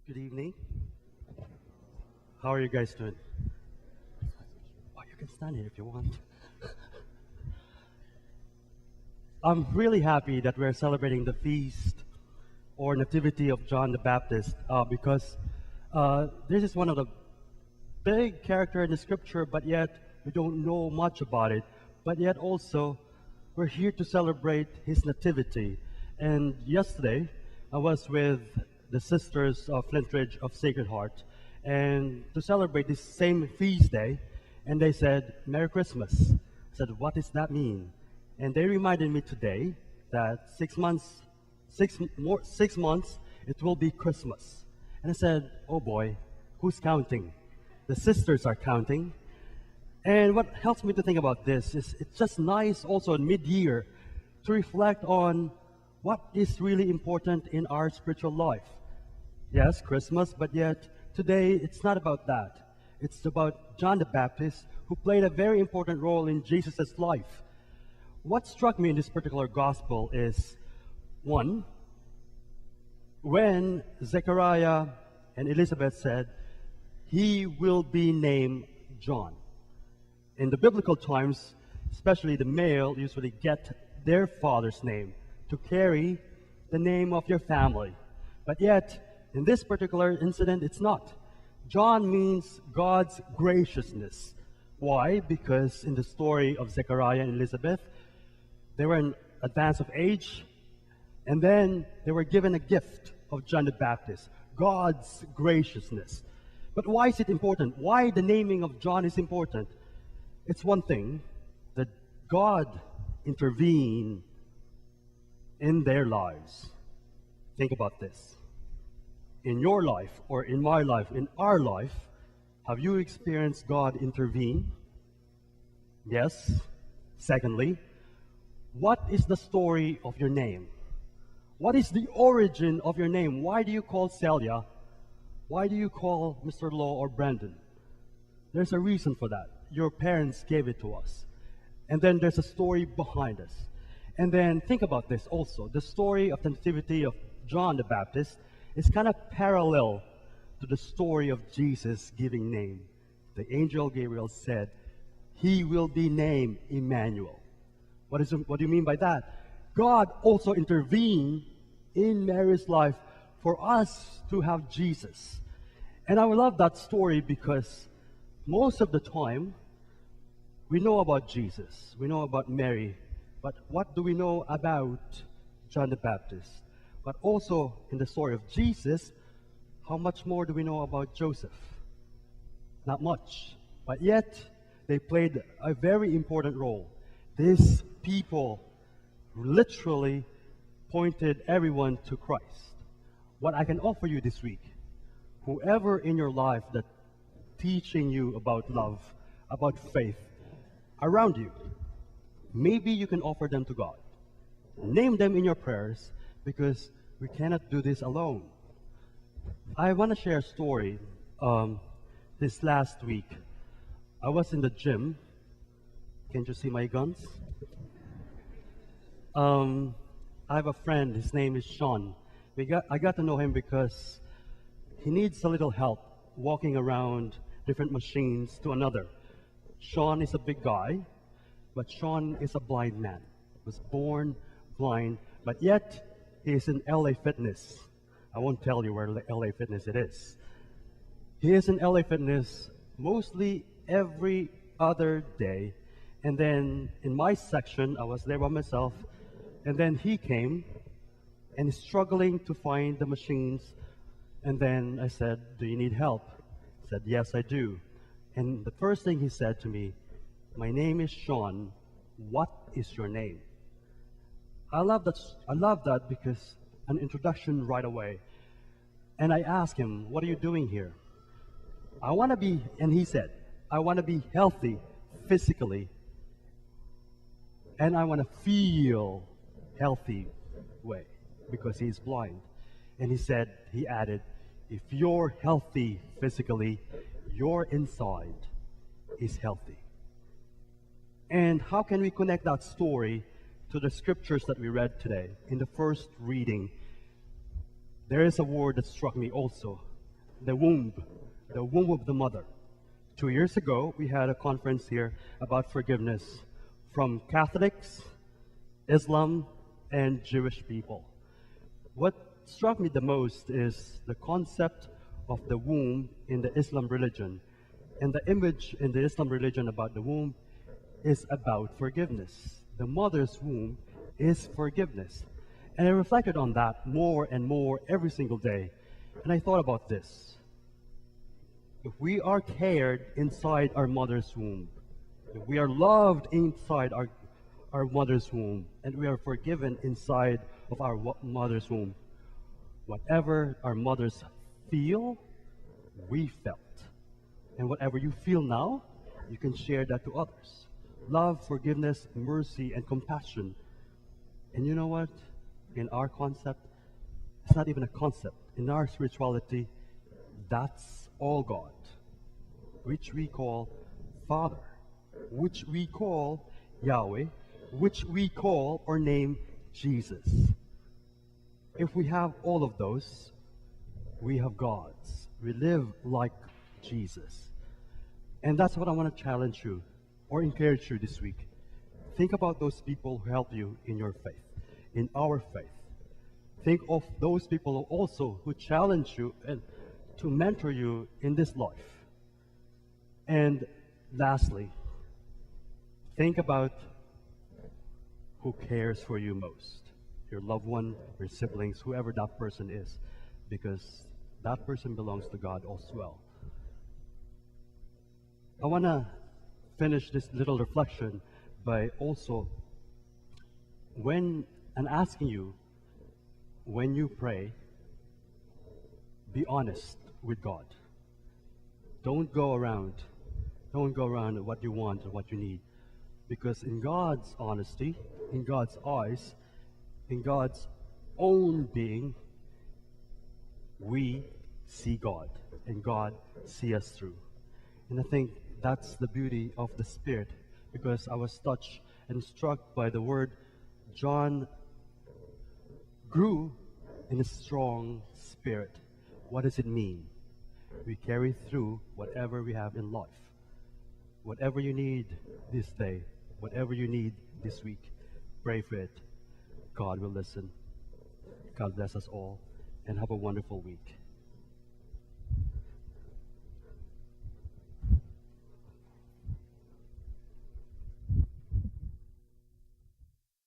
Good evening. How are you guys doing? Oh, you can stand here if you want. I'm really happy that we're celebrating the feast or nativity of John the Baptist because this is one of the big character in the scripture, but yet we don't know much about it. But yet also, we're here to celebrate his nativity. And yesterday, I was with the sisters of Flintridge of Sacred Heart, and to celebrate this same feast day, and they said, "Merry Christmas." I said, "What does that mean?" And they reminded me today that 6 months, 6 months, it will be Christmas. And I said, "Oh boy, who's counting?" The sisters are counting. And what helps me to think about this is it's just nice also in mid-year to reflect on what is really important in our spiritual life. Yes, Christmas, but yet today it's not about that. It's about John the Baptist, who played a very important role in Jesus' life. What struck me in this particular gospel is, one, when Zechariah and Elizabeth said, "He will be named John." In the biblical times, especially the male usually get their father's name to carry the name of your family. But yet, in this particular incident, it's not. John means God's graciousness. Why? Because in the story of Zechariah and Elizabeth, they were in advance of age, and then they were given a gift of John the Baptist, God's graciousness. But why is it important? Why the naming of John is important? It's one thing that God intervened in their lives. Think about this. In your life, or in my life, in our life, have you experienced God intervene? Yes. Secondly, what is the story of your name? What is the origin of your name? Why do you call Celia? Why do you call Mr. Law or Brandon? There's a reason for that. Your parents gave it to us. And then there's a story behind us. And then think about this also. The story of the nativity of John the Baptist is kind of parallel to the story of Jesus giving name. The angel Gabriel said, "He will be named Emmanuel." What do you mean by that? God also intervened in Mary's life for us to have Jesus. And I love that story because most of the time, we know about Jesus, we know about Mary, but what do we know about John the Baptist? But also in the story of Jesus, how much more do we know about Joseph? Not much. But yet, they played a very important role. These people literally pointed everyone to Christ. What I can offer you this week, whoever in your life that teaching you about love, about faith, around you, maybe you can offer them to God. Name them in your prayers because we cannot do this alone. I want to share a story. This last week, I was in the gym. Can't you see my guns? I have a friend, his name is Sean. I got to know him because he needs a little help walking around different machines to another. Sean is a big guy, but Sean is a blind man. Was born blind, but yet he is in LA Fitness. I won't tell you where LA Fitness it is. He is in LA Fitness mostly every other day. And then in my section, I was there by myself. And then he came and is struggling to find the machines. And then I said, "Do you need help?" He said, "Yes, I do." And the first thing he said to me, "My name is Sean. What is your name?" I love that because an introduction right away. And I asked him, "What are you doing here?" And he said, "I want to be healthy physically, and I want to feel healthy way," because he's blind. And he added, "If you're healthy physically, your inside is healthy." And how can we connect that story to the scriptures that we read today? In the first reading, there is a word that struck me also. the womb of the mother. 2 years ago, we had a conference here about forgiveness from Catholics, Islam, and Jewish people. What struck me the most is the concept of the womb in the Islam religion. And the image in the Islam religion about the womb is about forgiveness. The mother's womb is forgiveness. And I reflected on that more and more every single day. And I thought about this. If we are cared inside our mother's womb, if we are loved inside our mother's womb, and we are forgiven inside of our mother's womb, whatever our mothers feel, we felt. And whatever you feel now, you can share that to others. Love, forgiveness, mercy, and compassion. And you know what? In our concept, it's not even a concept. In our spirituality, that's all God, which we call Father, which we call Yahweh, which we call or name Jesus. If we have all of those, we have God's. We live like Jesus. And that's what I want to challenge you or encourage you this week. Think about those people who help you in your faith, in our faith. Think of those people also who challenge you and to mentor you in this life. And lastly, think about who cares for you most. Your loved one, your siblings, whoever that person is, because that person belongs to God as well. I want to finish this little reflection by also asking you, when you pray, be honest with God. Don't go around what you want or what you need. Because in God's honesty, in God's eyes, in God's own being, we see God, and God sees us through. And I think that's the beauty of the Spirit, because I was touched and struck by the word John grew in a strong spirit. What does it mean? We carry through whatever we have in life. Whatever you need this day, whatever you need this week, pray for it. God will listen. God bless us all, and have a wonderful week.